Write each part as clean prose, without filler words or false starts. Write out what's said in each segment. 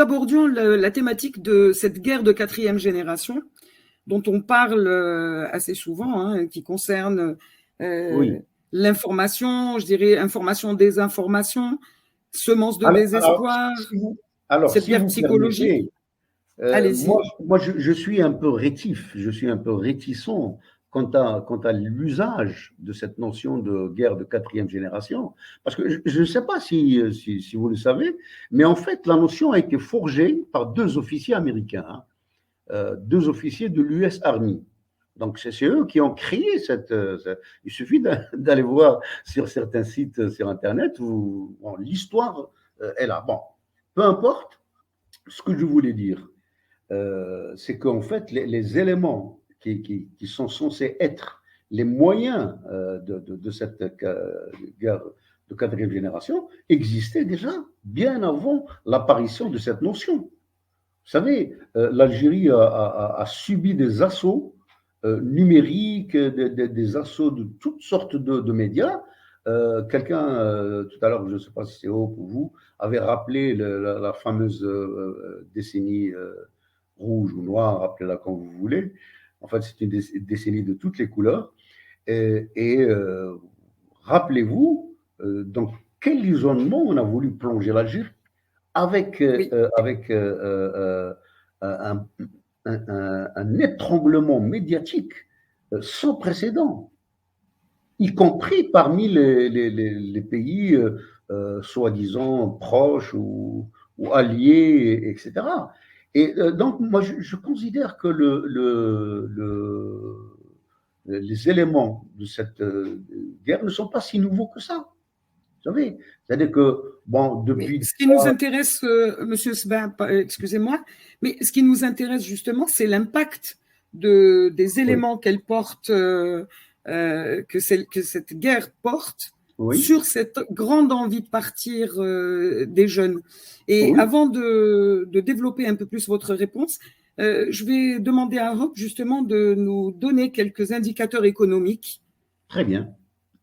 abordions la thématique de cette guerre de quatrième génération dont on parle assez souvent, hein, qui concerne Oui. l'information, je dirais information, désinformation, semence de Alors, désespoir, cette si guerre vous psychologique. permettez, Allez-y. moi je suis un peu rétif, je suis un peu réticent quant à l'usage de cette notion de guerre de quatrième génération, parce que je ne sais pas si vous le savez, mais en fait, la notion a été forgée par deux officiers américains, hein, deux officiers de l'US Army. Donc, c'est eux qui ont créé il suffit d'aller voir sur certains sites sur Internet où bon, l'histoire est là. Bon, peu importe, ce que je voulais dire, c'est qu'en fait, les éléments qui sont censés être les moyens de cette guerre de quatrième génération existaient déjà bien avant l'apparition de cette notion. Vous savez, l'Algérie a subi des assauts numériques, des assauts de toutes sortes de médias. Quelqu'un, tout à l'heure, je ne sais pas si c'est haut pour vous, avait rappelé la fameuse décennie rouge ou noire, appelez-la comme vous voulez. En fait, c'est une décennie de toutes les couleurs. Rappelez-vous, dans quel isolement on a voulu plonger l'Algérie avec, Oui. un, un étranglement médiatique sans précédent, y compris parmi les pays soi-disant proches ou alliés, etc. Et donc, moi, je considère que les éléments de cette guerre ne sont pas si nouveaux que ça. Vous savez, c'est-à-dire que, bon, Mais depuis. ce qui nous intéresse, Monsieur Sba, excusez-moi, mais ce qui nous intéresse justement, c'est l'impact des éléments qu'elle porte, que cette guerre porte Oui, sur cette grande envie de partir des jeunes. Et oui, avant de développer un peu plus votre réponse, je vais demander à Hop justement de nous donner quelques indicateurs économiques très bien,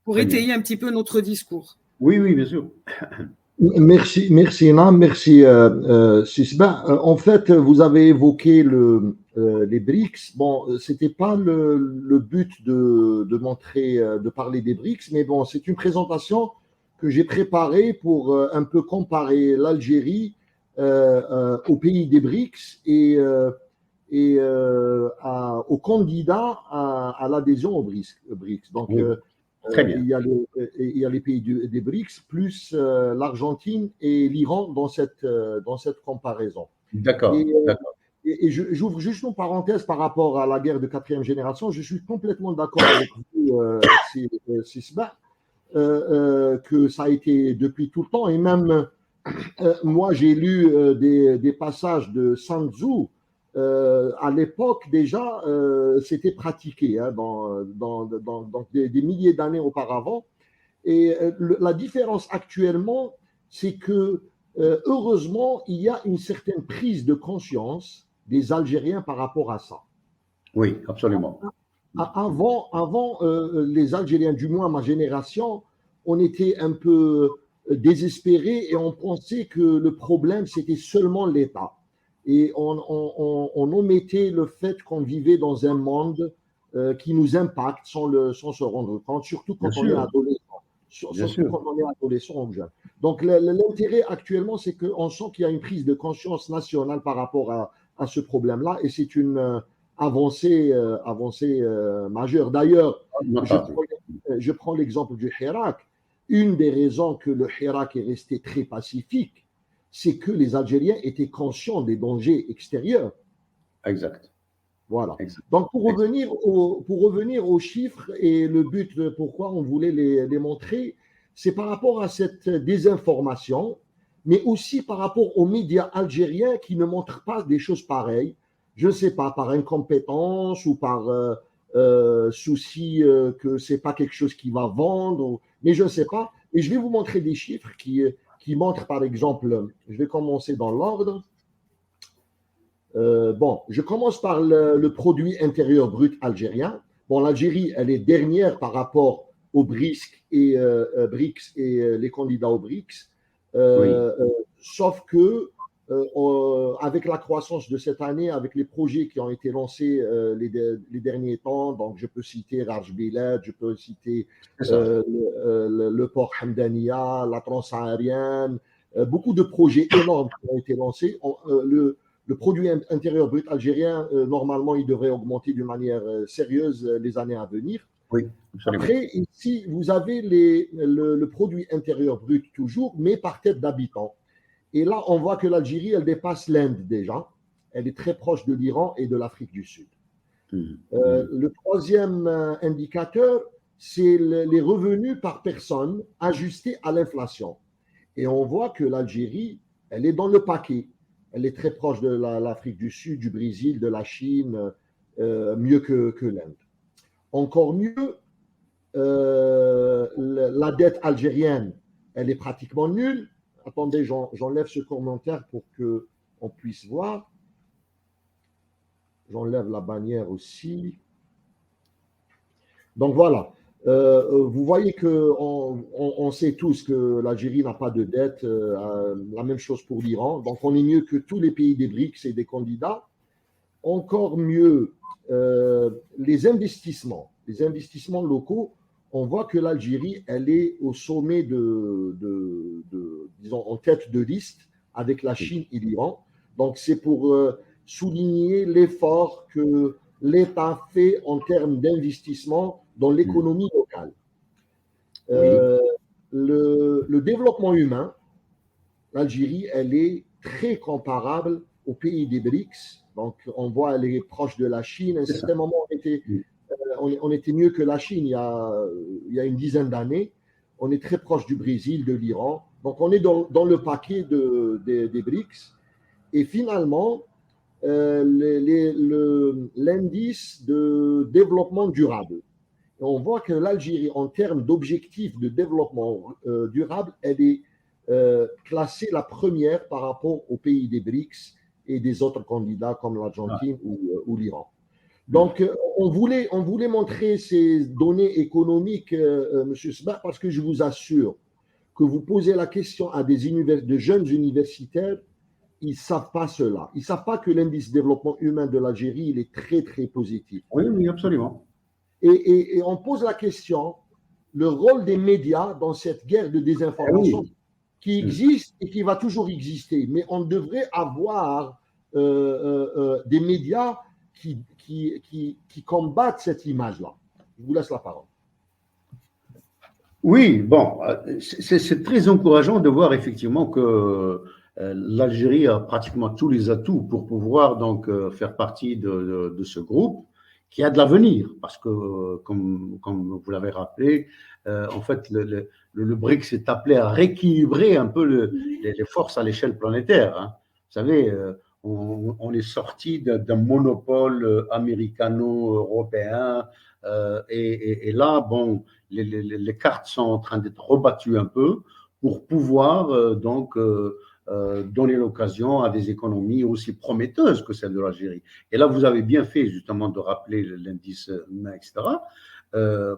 pour très bien. étayer un petit peu notre discours. Oui, oui, bien sûr. Merci Nam, merci Sisba. En fait, vous avez évoqué les BRICS. Bon, c'était pas le but de montrer, de parler des BRICS, mais bon, c'est une présentation que j'ai préparée pour un peu comparer l'Algérie aux pays des BRICS et aux candidats à l'adhésion aux BRICS. Donc, Oui, très bien. il y a les pays des BRICS, plus l'Argentine et l'Iran dans cette comparaison. D'accord, Et, d'accord. j'ouvre juste une parenthèse par rapport à la guerre de quatrième génération. Je suis complètement d'accord avec vous, Sisba, que ça a été depuis tout le temps. Et même, moi, j'ai lu des passages de Sun Tzu. À l'époque, déjà, c'était pratiqué hein, dans des milliers d'années auparavant. Et la différence actuellement, c'est que heureusement, il y a une certaine prise de conscience des Algériens par rapport à ça. Oui, absolument. Avant les Algériens, du moins ma génération, on était un peu désespérés et on pensait que le problème, c'était seulement l'État. Et on omettait le fait qu'on vivait dans un monde qui nous impacte sans se rendre compte, surtout Bien quand on est sûr, adolescent. bien Surtout sûr. quand on est adolescent ou jeune. Donc l'intérêt actuellement, c'est qu'on sent qu'il y a une prise de conscience nationale par rapport à ce problème-là et c'est une avancée majeure. D'ailleurs, je Notable. prends, je prends l'exemple du Hirak. Une des raisons que le Hirak est resté très pacifique, c'est que les Algériens étaient conscients des dangers extérieurs. Exact. Voilà. Exact. Donc, pour revenir aux chiffres et le but de pourquoi on voulait les montrer, c'est par rapport à cette désinformation, mais aussi par rapport aux médias algériens qui ne montrent pas des choses pareilles. Je ne sais pas, par incompétence ou par souci que ce n'est pas quelque chose qui va vendre, mais je ne sais pas. Et je vais vous montrer des chiffres qui montrent, par exemple, je vais commencer dans l'ordre. Bon, je commence par le produit intérieur brut algérien. Bon, l'Algérie, elle est dernière par rapport aux BRICS et les candidats aux BRICS. Oui. Sauf que avec la croissance de cette année, avec les projets qui ont été lancés les derniers temps, donc je peux citer Raj Bilad, je peux citer le port Hamdania, la transaérienne, beaucoup de projets énormes qui ont été lancés. Le produit intérieur brut algérien, normalement, il devrait augmenter d'une manière sérieuse les années à venir. Oui, absolument. Après, ici, vous avez le produit intérieur brut toujours, mais par tête d'habitant. Et là, on voit que l'Algérie, elle dépasse l'Inde déjà. Elle est très proche de l'Iran et de l'Afrique du Sud. Le troisième indicateur, c'est les revenus par personne ajustés à l'inflation. Et on voit que l'Algérie, elle est dans le paquet. Elle est très proche de l'Afrique du Sud, du Brésil, de la Chine, mieux que l'Inde. Encore mieux, la dette algérienne, elle est pratiquement nulle. Attendez, j'enlève ce commentaire pour qu'on puisse voir. J'enlève la bannière aussi. Donc voilà. Vous voyez qu'on sait tous que l'Algérie n'a pas de dette. La même chose pour l'Iran. Donc on est mieux que tous les pays des BRICS et des candidats. Encore mieux, les investissements locaux. On voit que l'Algérie, elle est au sommet disons, en tête de liste avec la Chine et l'Iran. Donc, c'est pour souligner l'effort que l'État fait en termes d'investissement dans l'économie locale. Le développement humain, l'Algérie, elle est très comparable aux pays des BRICS. Donc, on voit, elle est proche de la Chine. À un certain moment, on était mieux que la Chine il y a une dizaine d'années. On est très proche du Brésil, de l'Iran. Donc, on est dans le paquet des BRICS. Et finalement, l'indice de développement durable. Et on voit que l'Algérie, en termes d'objectifs de développement durable, elle est classée la première par rapport aux pays des BRICS et des autres candidats comme l'Argentine ou l'Iran. Donc, on voulait montrer ces données économiques, M. Sbah, parce que je vous assure que vous posez la question à de jeunes universitaires, ils ne savent pas cela. Ils ne savent pas que l'indice de développement humain de l'Algérie, il est très, très positif. Oui, oui, absolument. Et on pose la question, le rôle des médias dans cette guerre de désinformation qui existe et qui va toujours exister. Mais on devrait avoir des médias qui combattent cette image-là. Je vous laisse la parole. Oui, bon, c'est très encourageant de voir effectivement que l'Algérie a pratiquement tous les atouts pour pouvoir donc faire partie de ce groupe qui a de l'avenir, parce que comme vous l'avez rappelé, en fait le BRICS est appelé à rééquilibrer un peu les forces à l'échelle planétaire. Hein. Vous savez, on est sorti d'un monopole américano-européen et là, bon, les cartes sont en train d'être rebattues un peu pour pouvoir donner l'occasion à des économies aussi prometteuses que celle de l'Algérie. Et là, vous avez bien fait justement de rappeler l'indice humain, etc.,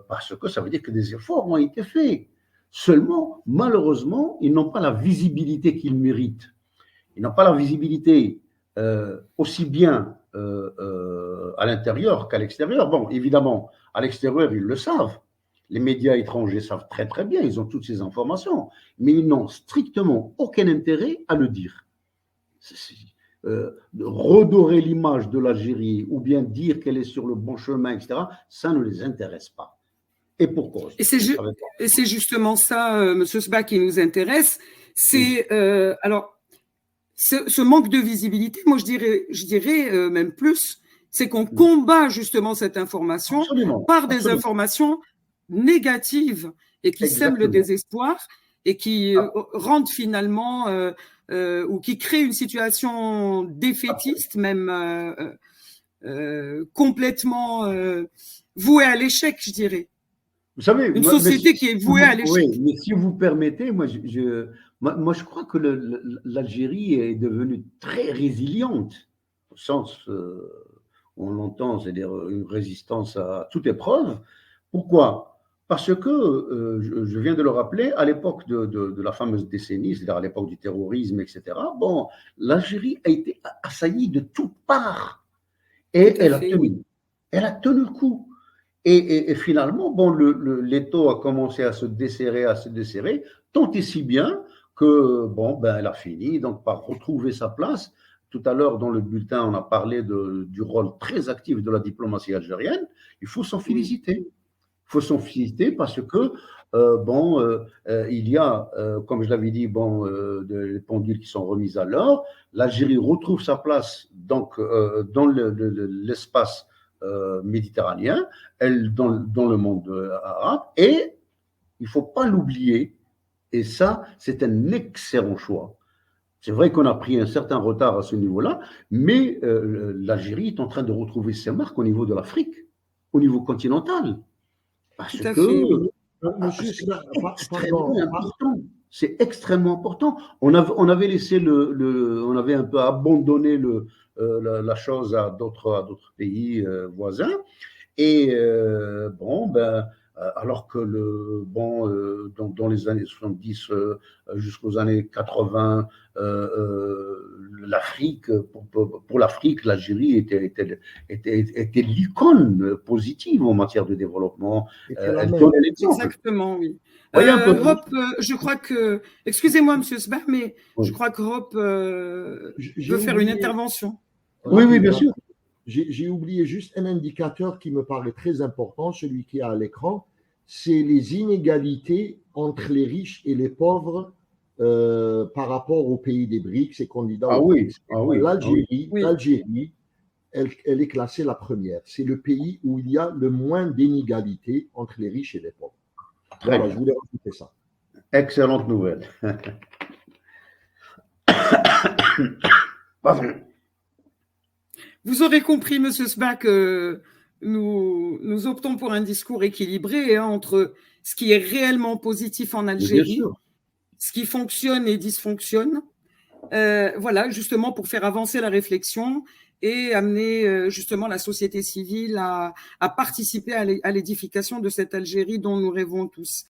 parce que ça veut dire que des efforts ont été faits. Seulement, malheureusement, ils n'ont pas la visibilité qu'ils méritent. Ils n'ont pas la visibilité aussi bien à l'intérieur qu'à l'extérieur. Bon, évidemment, à l'extérieur, ils le savent. Les médias étrangers savent très très bien, ils ont toutes ces informations, mais ils n'ont strictement aucun intérêt à le dire. Redorer l'image de l'Algérie ou bien dire qu'elle est sur le bon chemin, etc., ça ne les intéresse pas. Et pour cause. Et c'est justement ça, M. Sbah, qui nous intéresse. C'est alors ce manque de visibilité, moi je dirais même plus, c'est qu'on combat justement cette information par des informations négatives et qui sèment le désespoir et qui rendent finalement ou qui créent une situation défaitiste, même complètement vouée à l'échec, je dirais. Vous savez, une société qui est vouée à l'échec. Oui, mais si vous permettez, moi je crois que l'Algérie est devenue très résiliente, au sens où on l'entend, c'est-à-dire une résistance à toute épreuve. Pourquoi ? Parce que, je viens de le rappeler, à l'époque de la fameuse décennie, c'est-à-dire à l'époque du terrorisme, etc., bon, l'Algérie a été assaillie de toutes parts et Tout à fait, oui. elle a tenu le coup. Et finalement, bon, l'étau a commencé à se desserrer, tant et si bien que, bon, ben, elle a fini donc par retrouver sa place. Tout à l'heure, dans le bulletin, on a parlé du rôle très actif de la diplomatie algérienne. Il faut s'en Oui, féliciter. Il faut s'en féliciter parce que, bon, il y a, comme je l'avais dit, bon, des pendules qui sont remises à l'heure. L'Algérie retrouve sa place donc, dans l'espace méditerranéen, elle, dans le monde arabe, et il ne faut pas l'oublier, et ça, c'est un excellent choix. C'est vrai qu'on a pris un certain retard à ce niveau-là, mais l'Algérie est en train de retrouver ses marques au niveau de l'Afrique, au niveau continental. tout Parce à que fait, oui. Monsieur c'est Sber, extrêmement pardon, important. C'est extrêmement important. On avait laissé on avait un peu abandonné la chose à d'autres pays voisins. Et bon, ben, alors que bon, dans les années 70 jusqu'aux années 80, l'Afrique, pour l'Afrique, l'Algérie était l'icône positive en matière de développement. c'était la Elle même. donnait l'exemple. Exactement, oui. Voyez un peu. Hop, je crois que, excusez-moi, Monsieur Sber, mais je Oui, crois que Hop J'ai veut faire une oublié, intervention. oui, oui, bien rapide, sûr. j'ai oublié juste un indicateur qui me paraît très important, celui qui est à l'écran, c'est les inégalités entre les riches et les pauvres par rapport aux pays des BRICS et candidats Ah aux oui, BRICS. ah oui, ah oui. Oui, L'Algérie, elle est classée la première. C'est le pays où il y a le moins d'inégalités entre les riches et les pauvres. Très Voilà, je bien. voulais rajouter ça. Excellente nouvelle. Pardon. vous aurez compris, Monsieur Sber, que nous optons pour un discours équilibré entre ce qui est réellement positif en Mais bien Algérie, sûr. ce qui fonctionne et dysfonctionne, voilà, justement pour faire avancer la réflexion et amener justement la société civile à participer à l'édification de cette Algérie dont nous rêvons tous.